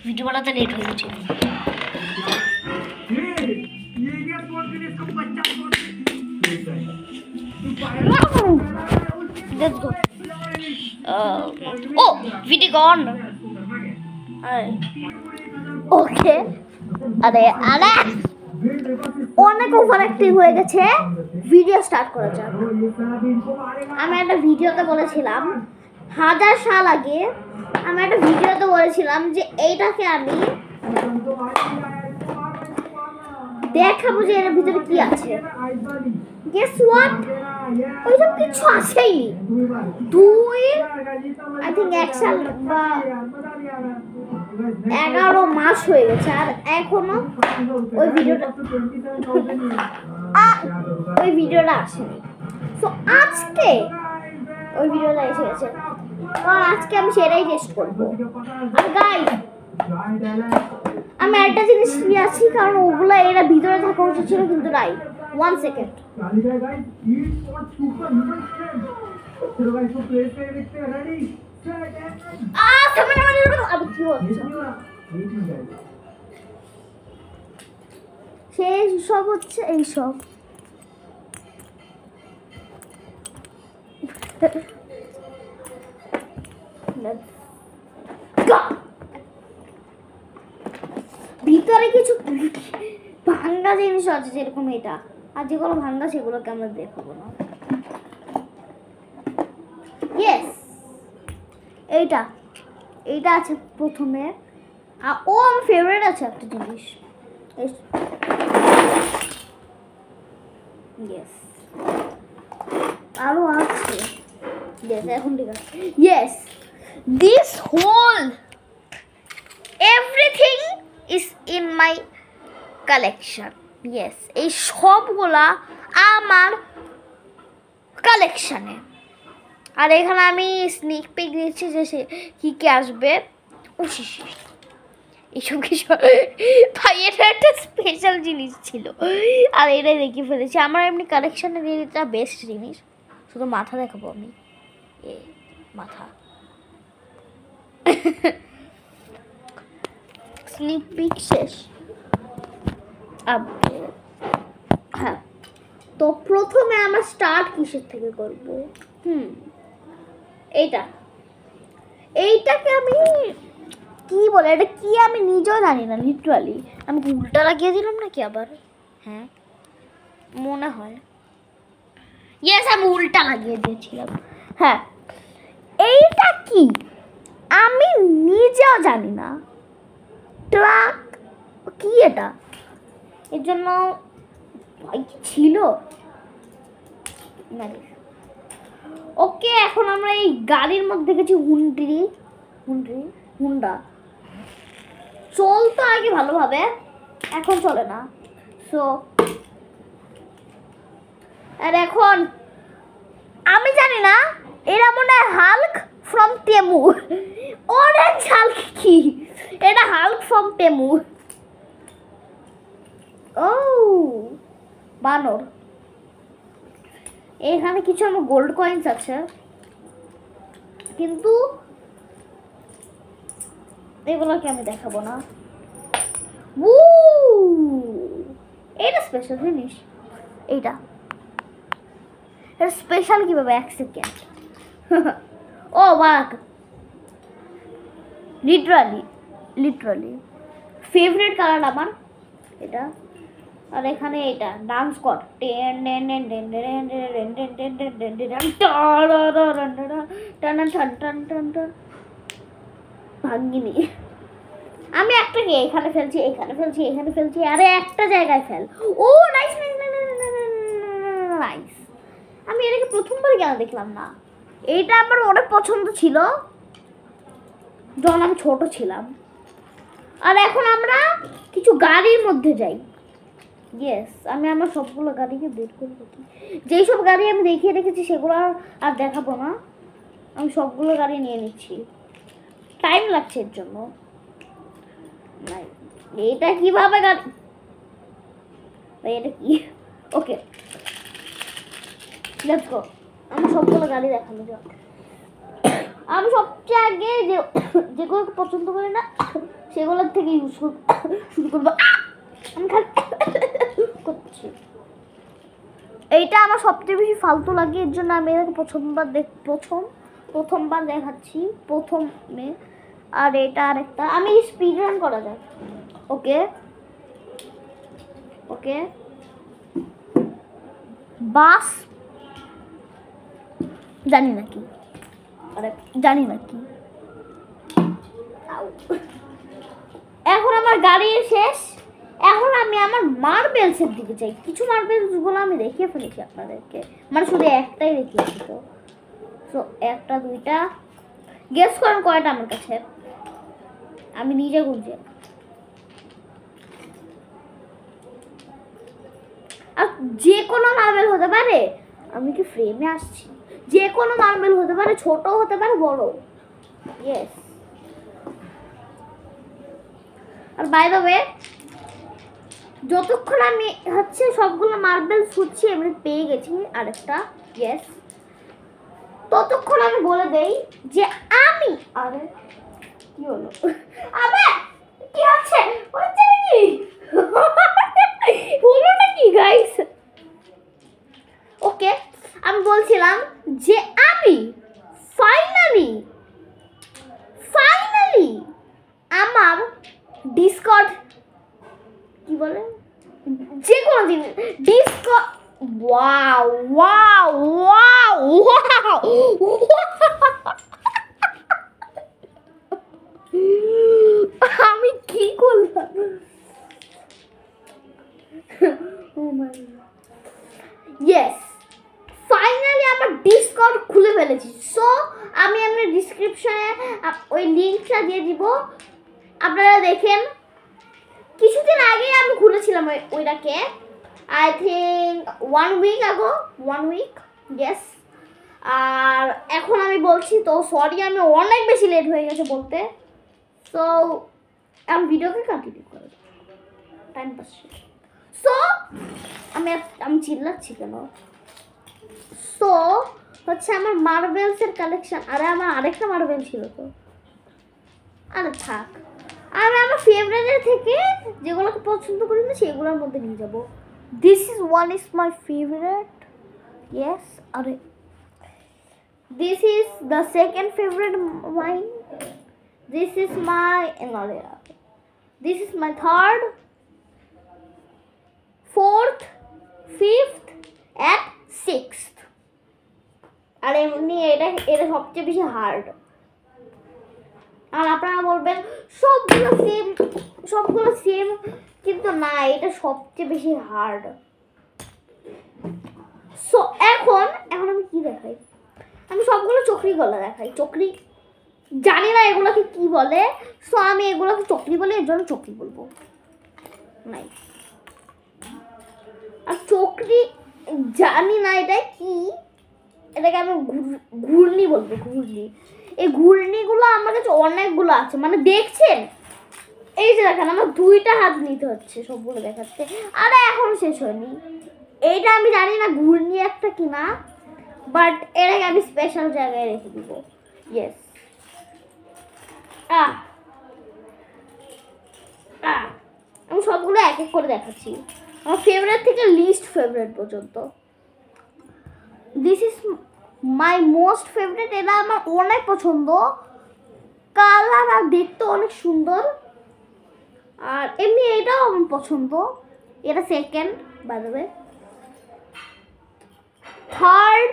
Video बनाते late हो गई let's go oh video on okay अरे अरे অনেক ওভার অ্যাক্টিভ হয়ে গেছে ভিডিও স্টার্ট করা যাক আমি একটা ভিডিওতে বলেছিলাম 1000 সাল আগে আমি একটা ভিডিওতে বলেছিলাম যে এইটাকে আমি দেখাবো যে এর ভিতরে কি আছে গেস হোয়াট ওইসব কিছু আছেই দুই আই থিঙ্ক 1 সাল বা 11 মাস হয়ে গেছে আর এখনো ওই ভিডিওটা আসেনি সো আজকে ওই ভিডিওটা এসে গেছে আর আজকে আমি সেটাই টেস্ট করবো আর গাইস আমি একটা জিনিস নিয়ে আছি কারণ ওগুলা এরা ভিতরে থাকা উচিত ছিল কিন্তু নাই 1 সেকেন্ড সেই সব হচ্ছে এই সব ভিতরে কিছু ভাঙ্গা জিনিস আছে যেরকম এটা আর যেগুলো ভাঙ্গা সেগুলোকে আমরা দেখাবো না ইয়েস এইটা এইটা আছে প্রথমে আর ও আমার ফেভারিট আছে একটা জিনিস ইয়েস আরো আছে ইয়েস এখন ঠিক আছে yes this whole everything is in my collection yes এই সবগুলা আমার কালেকশনে আর এখানে আমি স্নিক পিক দিচ্ছি যে সে কী কী আসবে ও শিশি এইসব কিছু ভাই এটা একটা স্পেশাল জিনিস ছিল আর এটাই দেখে ফেলেছি আমার এমনি কালেকশনের এটা বেস্ট জিনিস শুধু মাথা দেখাবো আমি এ মাথা স্নিক পিক শেষ হ্যাঁ তো প্রথমে আমরা স্টার্ট কিসের থেকে করব এইটাকে আমি কি বলে এটা কি আমি নিজেও জানি না লিটারালি আমি কি উল্টা লাগিয়ে দিলাম নাকি আবার হ্যাঁ মনে হয় ইয়েস আমি উল্টা লাগিয়ে দিয়েছিলাম হ্যাঁ এইটা কি আমি নিজেও জানি না ট্রাক কি এটা এর জন্য ছিল ওকে এখন আমরা এই গাড়ির মধ্যে গেছি হুন্ডা চলতো আগে ভালোভাবে এখন চলে না সো আর এখন আমি জানি না এরা মনে হয় Hulk from Temu orange Hulk কি এটা হাল্ক ফ্রম তেমু ও বানর এখানে কিছু আমার গোল্ড কয়েন্স আছে কিন্তু এগুলোকে আমি দেখাবো না এটা স্পেশাল জিনিস এটা স্পেশাল কিভাবে 1 সেকেন্ড ও বাক লিটারালি ফেভারিট কালার আমার এটা আর এখানে এটা ডান্স কর ভাঙ্গিনি আমি একটাকে এখানে ফেলছি আরে একটা জায়গায় ফেল ও নাইস নাইস আমি এটাকে প্রথমবার কেন দেখলাম না এইটা আমার অনেক পছন্দ ছিল যখন আমি ছোট ছিলাম আর এখন আমরা কিছু গাড়ির মধ্যে যাই ইয়েস আমি আমার সবগুলো গাড়িকে বের করে দেখি যেই সব গাড়ি আমি দেখিয়ে রেখেছি সেগুলো আর দেখাবো না আমি সবগুলো গাড়ি নিয়ে নিচ্ছি টাইম লাগছে এর জন্য এটা কিভাবে গাড়ি এটা কি ওকে লেটস গো আমি সবগুলো গাড়ি দেখানো যাক আমি সবচেয়ে আগে যেগুলোকে পছন্দ করি না সেগুলোর থেকে ইউজ শুরু করবো। আমি খালি করছি, এইটা আমার সবচেয়ে বেশি ফালতু লাগে, এর জন্য আমি এটাকে প্রথমবার দেখাচ্ছি প্রথমে। আর এটা আরেকটা, আমি স্পিড রান করা যায়। ওকে ওকে, বাস জানি না কি, আরে জানি না কি। এখন আমার গাড়ি শেষ, এখন আমি আমার মার্বেলসের দিকে যাই। কিছু মার্বেলসগুলো আমি দেখিয়ে ফেলেছি আপনাদেরকে, মানে শুধু একটাই দেখিয়েছি। তো একটা দুইটা, গেস করেন কয়টা আমার কাছে, আমি নিজে গুনছি। আর যে কোনো মার্বেল হতে পারে, আমি কি ফ্রেমে আসছি, যে কোনো মার্বেল হতে পারে, ছোট হতে পারে বড়। ইয়েস। আর বাই দ্য ওয়ে, যতক্ষণ আমি হচ্ছে সবগুলো মার্বেল ছুটছি, আমি পেয়ে গেছি আরেকটা। ইয়েস। ততক্ষণ আমি বলে দেই যে আমি, আরে কি হলো, আবে কি হচ্ছে নাকি হলো নাকি গাইস? ওকে, আমি বলছিলাম যে আমি ফাইনালি আমার ডিসকর্ড, কি বলে, যে কোনো জিনিস Discord, wow wow wow wow, আমি কি করলাম? ইয়েস, ফাইনালি আমার ডিসকর্ড খুলে ফেলেছি। সো আমি আপনার ডিসক্রিপশনে ওই লিঙ্কটা দিয়ে দিব, আপনারা দেখেন। কিছুদিন আগে আমি খুলেছিলাম ওইটাকে, আই থিঙ্ক 1 উইক আগো, 1 উইক, ইয়েস। আর এখন আমি বলছি তো সরি, আমি অনেক বেশি লেট হয়ে গেছে বলতে। সো আমি ভিডিওকে কন্টিনিউ করব, টাইম পাস। সো আমি চিল্লাচ্ছি কেন? সো হচ্ছে আমার মার্বেলসের কালেকশন। আরে আমার আরেকটা মার্বেল ছিল তো, আরে থাক, আমি আমার ফেভারিটের থেকে যেগুলোকে পছন্দ করি না সেগুলোর মধ্যে নিয়ে যাব। This is my favourite. Yes. আরে this is the second favourite mine. This is my, this is my third, fourth, fifth and sixth. আর এমনি এটা সবচেয়ে বেশি হার্ড। আর আপনারা বলবেন সবগুলো সেম, কিন্তু না, এটা সবচেয়ে বেশি হার্ড। সো এখন আমি কি দেখাই? আমি সবগুলো চকরি গলা দেখাই। চকরি জানি না এগুলোকে কি বলে, সো আমি এগুলোকে চকরি বলে, এর জন্য চকরি বলবো। নাই, আর চকরি জানি না এটা কি, এটাকে আমি ঘূর্ণি বলবো। ঘূর্ণি, এই ঘূর্ণিগুলো আমার কাছে অনেকগুলো আছে, মানে দেখছেন, এই যে দেখেন আমার 2টা হাত নিতে হচ্ছে সবগুলো দেখাচ্ছে। আরে এখনো শেষ হয়নি। এইটা আমি জানি না ঘূর্ণি একটা কিনা, বাট এটাকে আমি স্পেশাল জায়গায় রেখে দিব। ইয়েস। আমি সবগুলো এক এক করে দেখাচ্ছি, আমার ফেভারিট থেকে লিস্ট ফেভারিট পর্যন্ত। This is my most favourite. এটা আমার অনেক পছন্দ, কালার আর দেখতে অনেক সুন্দর। আর এমনি এটাও আমার পছন্দ। এটা second, by the way. Third,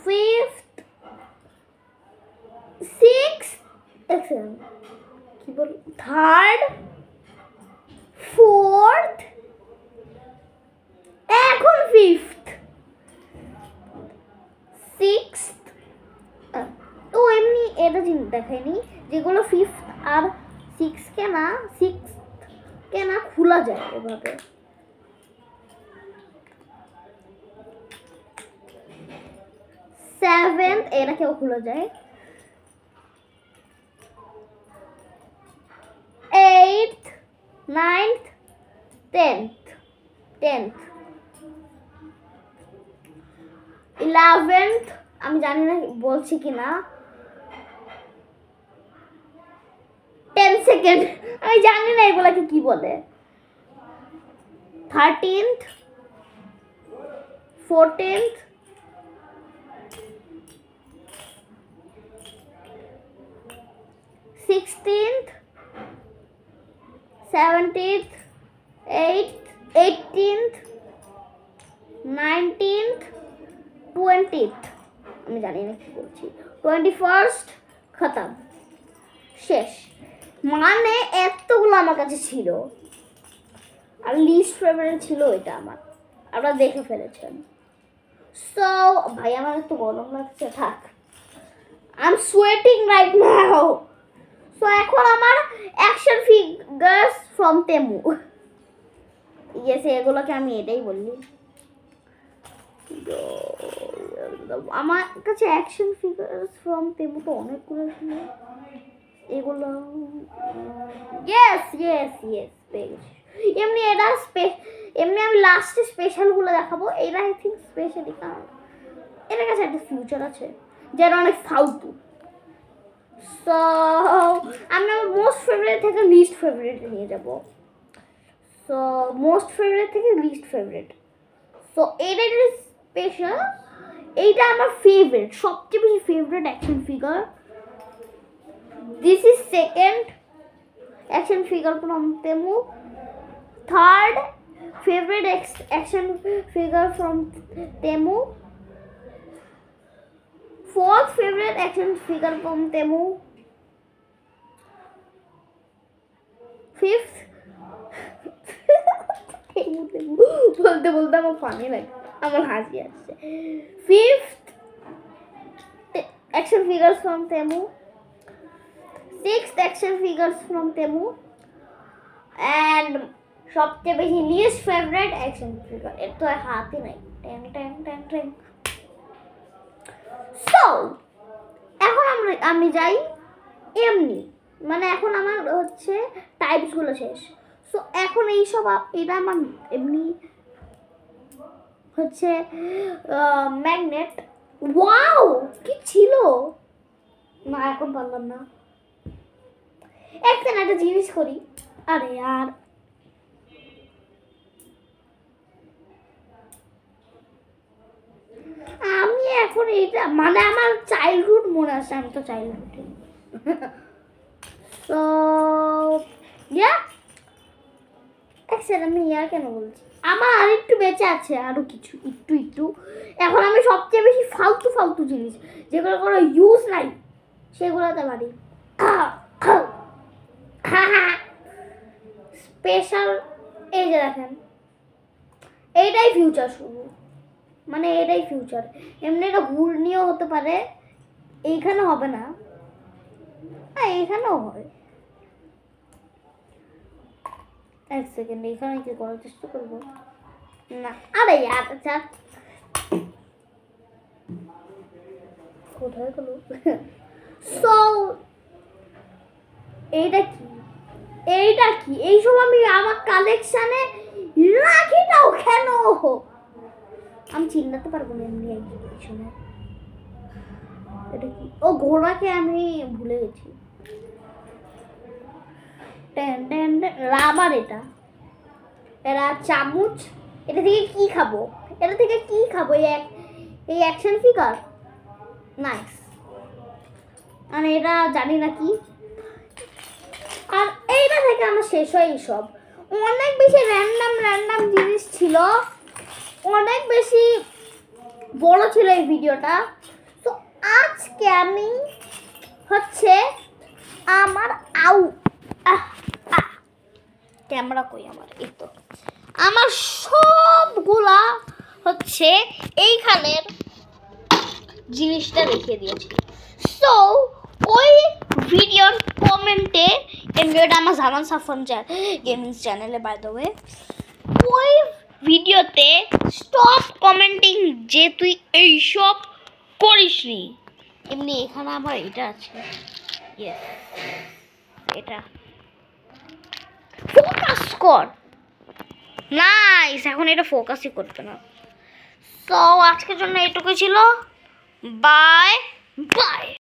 fifth, six, কি বল, থার্ড, ফোর্থ, এখন ফিফথ, সিক্সথ। তো এমনি এটা জিনিস দেখায়নি, যেগুলো ফিফথ আর সিক্স কে না খোলা যায় এভাবে। সেভেন্থ, এটা কেউ খোলা যায়। এইটথ, নাইনথ, টেন্থ, 11th, আমি জানি না বলছি কি না, সেকেন্ড, আমি জানি না এগুলাকে কি বলে। 13th 14th 16th 17th 18th 19th 20th, আমি জানি না কি বলছি। 21st খতম, শেষ। মানে এতগুলো আমার কাছে ছিল, আর লিস্ট ফেভারিট ছিল এটা আমার, আপনারা দেখে ফেলেছেন। সো ভাই আমার একটু গরম লাগছে, থাক, I am sweating right now. So এখন আমার action figures from Temu, yes এগুলোকে আমি এটাই বলি। আমার কাছে অ্যাকশন ফিগার্স ফ্রম তেমু তো অনেকগুলো ছিল, এগুলো ইয়েস ইয়েস ইয়েস পেয়ে গেছি। এমনি এটা এমনি আমি লাস্টে স্পেশালগুলো দেখাবো, এটা আই থিঙ্ক স্পেশালি, কারণ এটার কাছে একটা ফিউচার আছে যেটা অনেক ফালতু। সো আমি আমার মোস্ট ফেভারিট থেকে লিস্ট ফেভারিটে নিয়ে যাব। সো মোস্ট ফেভারিট থেকে লিস্ট ফেভারিট। সো এটা স্পেশাল, এইটা আমার ফেভারিট, সবচেয়ে বেশি favourite action figure. This is second action figure from Temu. Third favorite action figure from Temu. Fourth favorite action figure from Temu. Fifth বলতে বলতে আমার funny লাগে, আমার হাসি আসছে। Fifth action figures from Temu. Sixth action figures from Temu. And সবচেয়ে বেশি list favourite action figure, এর তো হাতই নাই। সো এখন আমি যাই এমনি, মানে এখন আমার হচ্ছে টাইপসগুলো শেষ। সো এখন এইসব এটা আমার এমনি হচ্ছে ম্যাগনেট। ওয়াও কি ছিল না, এখন পারলাম না। একটা জিনিস করি, আরে আর আমি এখন এটা মানে আমার চাইল্ডহুড মনে আসছে, আমি তো চাইল্ডহুড। তো আমি কেন বলছি, আমার আর একটু বেঁচে আছে, আরো কিছু একটু। এখন আমি সবচেয়ে বেশি ফালতু জিনিস যেগুলো কোনো ইউজ নাই সেগুলোতে পারি। স্পেশাল, এই যে দেখেন, এইটাই ফিউচার শুরু, মানে এটাই ফিউচার। এমনি এটা ঘূর্ণিও হতে পারে, এইখানে হবে না, এইখানেও হয়। এক সেকেন্ড, এইখানে কি করার চেষ্টা করবো না, আরে আচ্ছা কোথায় গেল? সো এইটা কি এইসব আমি আমার কালেকশানে রাখিটাও কেন, আমি চিল্লাতে পারবো না এমনি পিছনে। এটা কি? ও ঘোড়াকে আমি ভুলে গেছি। রাবার, এটা চামচ। এটা থেকে কি খাবো এই অ্যাকশন ফিগার নাইস। মানে এটা জানি না কি। আর এইটা থেকে আমার শেষ হয় সব। অনেক বেশি র্যান্ডাম জিনিস ছিল, অনেক বেশি বড় ছিল এই ভিডিওটা। তো আজকে আমি হচ্ছে আমার ক্যামেরা কই আমার, এই তো আমার সবগুলা হচ্ছে এইখানের জিনিসটা রেখে দিয়েছি। সো ওই ভিডিওর কমেন্টে, ভিডিওটা আমার জামান সাফন গেমিং চ্যানেলে বাই দ্য ওয়ে, ওই ভিডিওতে স্টপ কমেন্টিং যে তুই এইসব করিসনি। এমনি এখানে আমার এটা আছে, এটা ফোকাস কর, নাইস। এখন এটা ফোকাসই করবে না। তো আজকের জন্য এটুকু ছিল, বাই বাই।